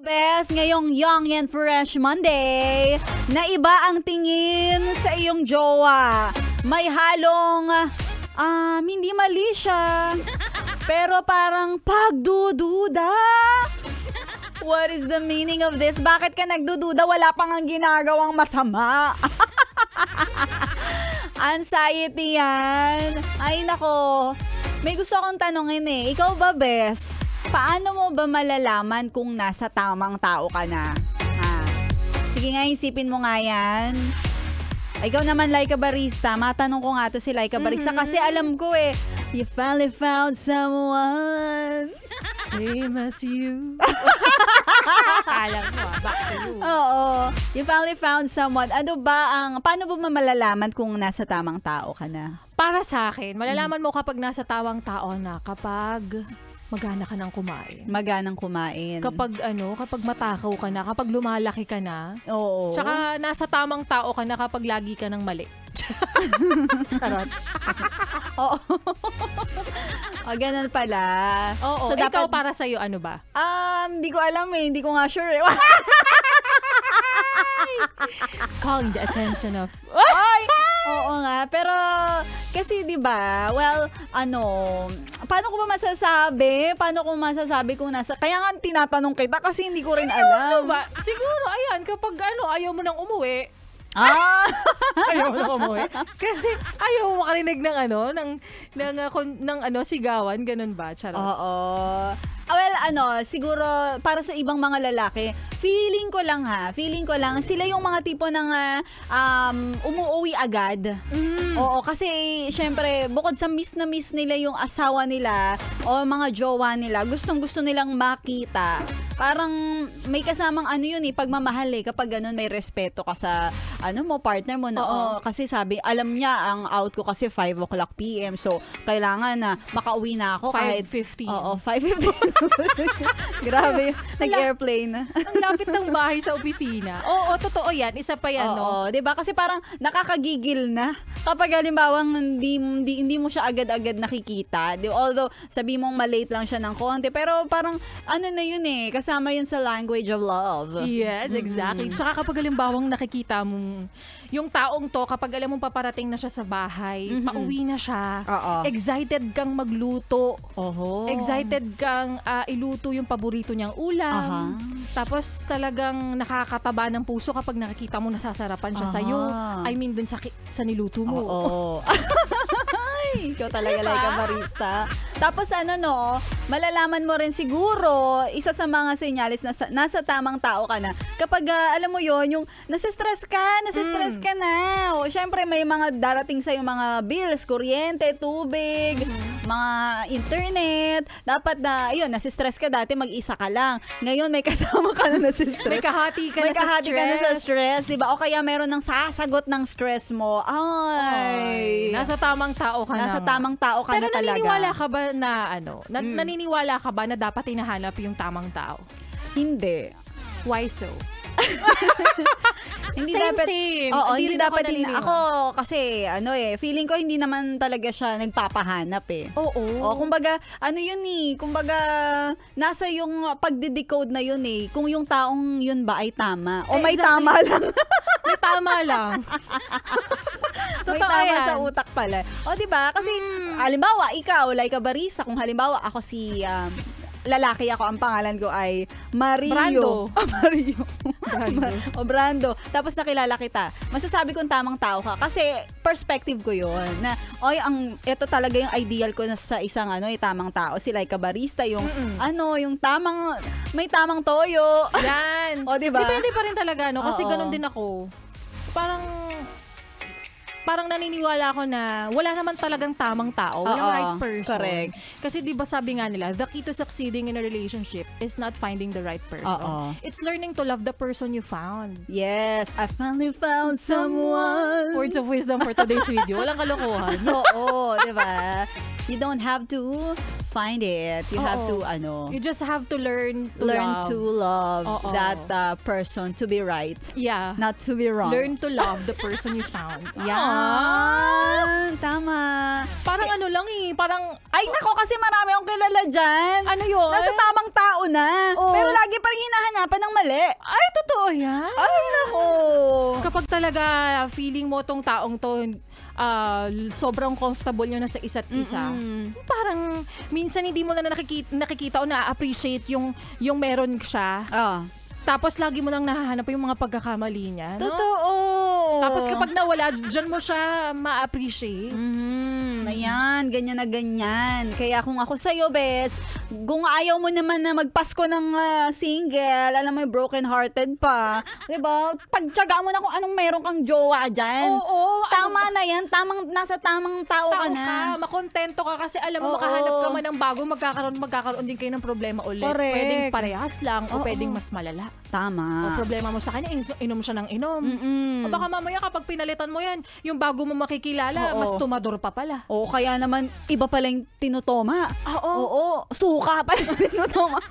Bes, ngayong Young and Fresh Monday, na iba ang tingin sa iyong jowa. May halong, hindi mali siya, pero parang pagdududa. What is the meaning of this? Bakit ka nagdududa? Wala pang ang ginagawang masama. Anxiety yan. Ay nako, may gusto akong tanongin eh. Ikaw ba, Bes? Paano mo ba malalaman kung nasa tamang tao ka na? Ha? Sige nga, isipin mo nga yan. Ikaw naman, Laika Barista. Matanong ko nga to si Laika Barista kasi alam ko eh, you finally found someone same as you. Alam mo, back to you. Oo. You finally found someone. Paano ba malalaman kung nasa tamang tao ka na? Para sa akin, malalaman mo kapag nasa tamang tao na kapag magana ka ng kumain. Maganang kumain. Kapag matakaw ka na, kapag lumalaki ka na. Oo. Tsaka nasa tamang tao ka na kapag lagi ka ng mali. Charot. Oo. O, ganun pala. Oo. So, ikaw para sa'yo, ano ba? Hindi ko alam eh. Hindi ko nga sure eh. Calling the attention of... Ay! Oo nga. Pero, kasi diba, well, paano ko ba masasabi? Paano ko masasabi kung nasa... Kaya nga tinatanong kita kasi hindi ko rin alam. Siguro, ayan, kapag ayaw mo nang umuwi, ayaw mo nang umuwi. Kasi ayaw mo makarinig ng sigawan, ganun ba? Charot. Oo. Well, siguro para sa ibang mga lalaki, feeling ko lang sila yung mga tipo ng umuuwi agad. Oo, kasi syempre, bukod sa miss na miss nila yung asawa nila o mga jowa nila, gustong-gusto nilang makita. Parang may kasamang pagmamahal eh, kapag ganun may respeto ka sa partner mo na, kasi sabi, alam niya ang out ko kasi 5 o'clock PM, so kailangan na makauwi na ako kahit 5:15. Oo, 5:15. Grabe, nag-airplane na. Ang lapit ng bahay sa opisina. Oo, totoo yan. Isa pa yan, no? Oo, 'di ba? Kasi parang nakakagigil na kapag halimbawa hindi mo siya agad-agad nakikita. Although sabi mong malate lang siya ng konti, pero parang na yun eh, kasama yun sa language of love. Yes, exactly. Tsaka kapag halimbawang nakikita mong yung taong to, kapag alam mong paparating na siya sa bahay, pauwi na siya, excited kang magluto, excited kang iluto yung paborito niyang ulam, tapos talagang nakakataba ng puso kapag nakikita mo nasasarapan siya sa'yo. I mean, dun sa niluto mo. Ay, ikaw talaga, Laika Barista. Tapos malalaman mo rin siguro, isa sa mga senyalis na nasa tamang tao ka na, kapag alam mo yon, yung nasa-stress ka na. O, syempre may mga darating sa yung mga bills, kuryente, tubig, mga internet. Dapat nasa-stress ka dati, mag-isa ka lang. Ngayon may kasama ka na nasa-stress. May kahati ka na sa stress, di ba? O kaya meron ng sasagot ng stress mo. Ay. Nasa tamang tao ka Nasa tamang tao ka na talaga. Pero naniniwala ka ba naniniwala ka ba na dapat hinahanap yung tamang tao? Hindi. Why so? Same. Oo, hindi dapat din. Ako kasi feeling ko hindi naman talaga siya nagpapahanap eh. Oo. Kumbaga kumbaga nasa yung pagde-decode na yun eh, kung yung taong yun ba ay tama o may tama lang. May tama lang. May tama sa utak pala. O diba? Kasi halimbawa ikaw, Laika Barista, kung halimbawa ako si lalaki ako, ang pangalan ko ay Mario. Brando. Brando. Tapos nakilala kita. Masasabi kong tamang tao ka kasi perspective ko 'yon. Na ito talaga yung ideal ko na sa isang tamang tao, si Laika Barista, yung yung may tamang toyo. Yan. O diba? Depende pa rin talaga kasi ganun din ako. Parang naniniwala ako na wala naman talagang tamang tao, walang right person. Correct. Kasi 'di ba sabi nga nila, the key to succeeding in a relationship is not finding the right person. It's learning to love the person you found. Yes, I finally found someone. Words of wisdom for today's video. Walang kalokohan. Oo, 'di ba? You don't have to find it. You have to, You just have to learn to love that person to be right. Yeah. Not to be wrong. Learn to love the person you found. Yan. Tama. Parang ano lang parang... Ay, nako, kasi marami akong kilala dyan. Ano yun? Nasa tamang tao na. Pero lagi pa rin hinahanapan ng mali. Ay, totoo yan. Ay, nako. Kapag talaga feeling mo tong taong to, sobrang comfortable nyo na sa isa't isa. Parang minsan hindi mo na nakikita o na-appreciate yung meron siya. Tapos lagi mo nang nahahanap yung mga pagkakamali niya. No? Totoo. Tapos kapag nawala, dyan mo siya ma-appreciate. Ayan, ganyan na ganyan. Kaya kung ako sa'yo, bes, kung ayaw mo naman na magpasko ng single, alam mo, broken-hearted pa, diba? Pagtsaga mo na kung anong meron kang jowa dyan. Oo. Tama na yan. Nasa tamang tao ka na. Makontento ka kasi alam mo, makahanap ka man ng bago, magkakaroon din kayo ng problema ulit. Correct. Pwedeng parehas lang o pwedeng mas malala. Tama. O problema mo sa kanya, inom siya ng inom. O baka mamaya kapag pinalitan mo yan, yung bago mo makikilala, mas tumador pa pala. Oo, kaya naman iba pala yung tinutoma. Oo. Suka pala yung tinutoma.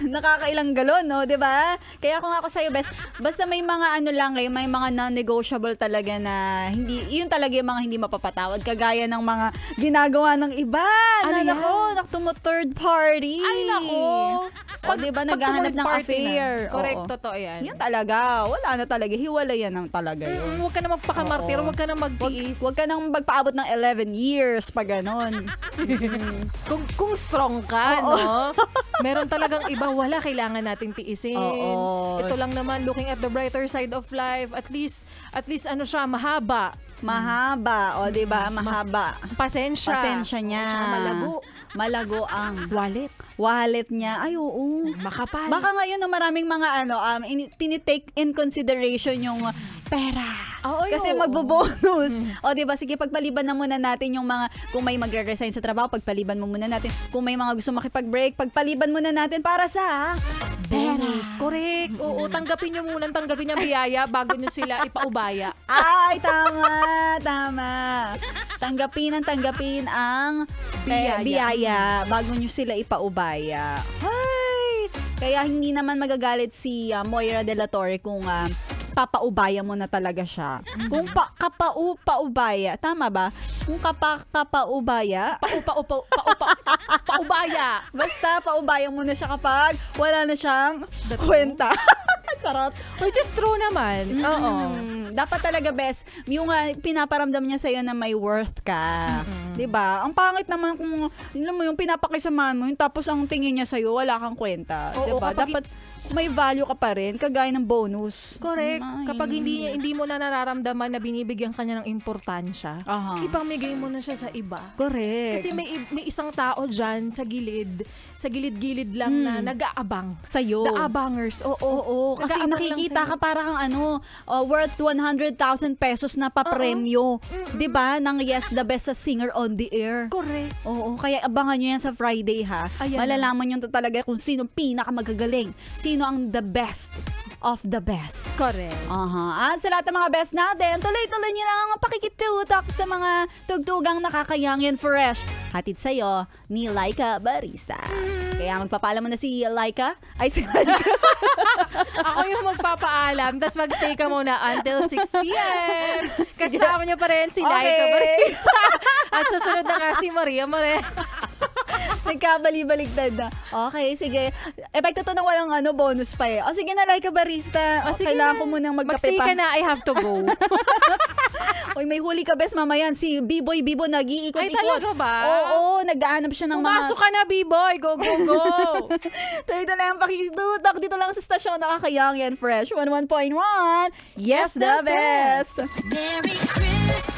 Nakakailang galon, no? Diba? Kaya kung ako sa'yo, basta may mga may mga non-negotiable talaga na yun talaga yung mga hindi mapapatawad. Kagaya ng mga ginagawa ng iba. Ano yan? Naktumo third party. Ay, nako. Diba, naghahanap ng affair. Correct, totoo yan. Yan talaga. Wala na talaga. Hiwala yan ng talaga yun. Huwag ka na magpakamartir, huwag ka na magtiis. Huwag ka nang magpaabot ng 11 years pa ganon. kung strong ka, no? Meron talagang iba, wala kailangan nating tiisin. Ito lang naman, looking at the brighter side of life, at least ano siya, mahaba. Mahaba, diba? Mahaba. Pasensya niya. Malago ang wallet niya. Ay, oo. Makapal. Baka ngayon maraming mga tinitake in consideration yung pera. Kasi magbo-bonus. Diba? Sige, pagpaliban na muna natin yung mga, kung may magre-resign sa trabaho, pagpaliban mo muna natin. Kung may mga gusto makipag-break, pagpaliban muna natin para sa bonus. Correct. Oo, tanggapin nyo muna, tanggapin yung biyaya bago nyo sila ipaubaya. Ay, tama. Tanggapin ang biyaya bago nyo sila ipaubaya. Ay! Kaya hindi naman magagalit si Moira De La Torre kung papaubaya mo na talaga siya. Kung paubaya, tama ba? Kung kapaubaya, paubaya. Basta paubaya mo na siya kapag wala na siyang kwenta. Charot. Which is true naman. Dapat talaga, best, yung pinaparamdam niya sa'yo na may worth ka. Diba? Ang pangit naman kung, alam mo, yung pinapakisamahan mo, yung tapos ang tingin niya sa'yo, wala kang kwenta. Diba? Dapat may value ka pa rin, kagaya ng bonus. Correct. Kapag hindi mo na nararamdaman na binibigyan ka niya ng importansya, ipamigay mo na siya sa iba. Correct. Kasi may isang tao dyan sa gilid-gilid lang na nag-aabang. Sa'yo. The abangers. Oo. Kasi nakikita ka parang worth 100,000 pesos na papremyo. Diba? Nang Yes the Best sa Singer on the Air. Correct. Oo. Kaya abangan nyo yan sa Friday, ha? Ayan. Malalaman nyo talaga kung sino pinakamagagaling. Sino ang the best of the best. Correct. At sa lahat ng mga best natin, tuloy-tuloy nyo lang ang pakikitutok sa mga tugtugang nakakayangin fresh. Hatid sa'yo ni Laika Barista. Kaya magpapaalam mo na si Laika. Ay, si Laika. Ako yung magpapaalam, tapos mag-stay ka muna until 6 p.m. Kasama niyo pa rin si Laika Barista. At susunod na nga si Maria Moreno. Nagkabali-baligtad na. Okay, sige. Epekto to ng walang bonus pa eh. Sige na, Laika Barista. Kailangan ko munang magkape pa. Mag-stay ka na, I have to go. Oy, may huli ka, bes, mamayan. Si B-Boy Bibo nag-iikot-ikot. Ay, talaga ba? Oo, nag-aanap siya ng Pumasok ka na, B-Boy. Go, go, go. Tuloy-tuloy lang pakitutok dito lang sa stasyon nakakayangin fresh 11.1. Yes, the best. Merry Christmas.